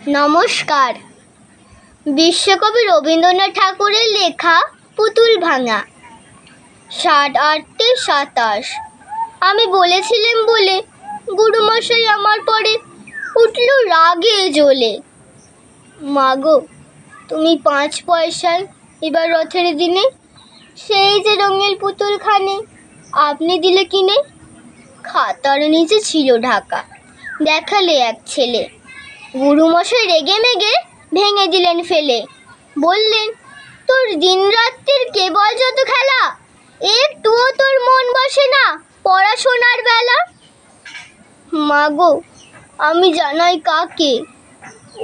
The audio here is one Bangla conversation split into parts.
নমস্কার। বিশ্বকবি রবীন্দ্রনাথ ঠাকুরের লেখা পুতুল ভাঙা। ৭-৮-২৭। আমি বলেছিলাম বলে গুরুমশাই আমার পরে উঠল রাগে জ্বলে। মাগো, তুমি ৫ পয়সায় এবার রথের দিনে সেই যে রঙের পুতুলখানি আপনি দিলে কিনে। খাতার নিচে ছিল ঢাকা, দেখালে এক ছেলে। গুরুমশাই রেগে মেগে ভেঙে দিলেন ফেলে। বললেন, তোর দিন রাত্রির কেবল যত খেলা, একটুও তোর মন বসে না পড়াশোনার বেলা। মাগো, আমি জানাই কাকে,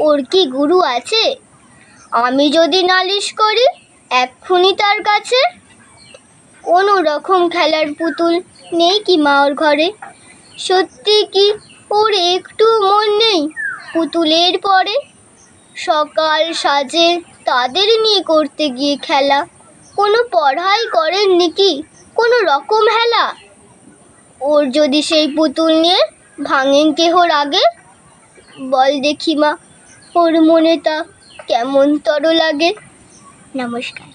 ওর কি গুরু আছে? আমি যদি নালিশ করি এক্ষুনি তার কাছে। কোনো রকম খেলার পুতুল নেই কি মা ওর ঘরে? সত্যি কি ওর একটু মন নেই পুতুলের পরে? সকাল সাজে তাদের নিয়ে করতে গিয়ে খেলা, কোনো পড়াই করেননি কি কোনো রকম হেলা? ওর যদি সেই পুতুল নিয়ে ভাঙেন কেহ রাগে, বল দেখি মা ওর মনে তা কেমন তর লাগে। নমস্কার।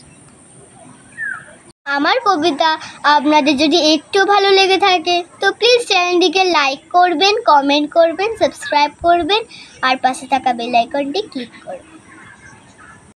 আমার কবিতা আপনাদের যদি একটু ভালো লেগে থাকে তো প্লিজ চ্যানেলটিকে লাইক করবেন, কমেন্ট করবেন, সাবস্ক্রাইব করবেন আর পাশে থাকা বেল আইকনটি ক্লিক করবেন।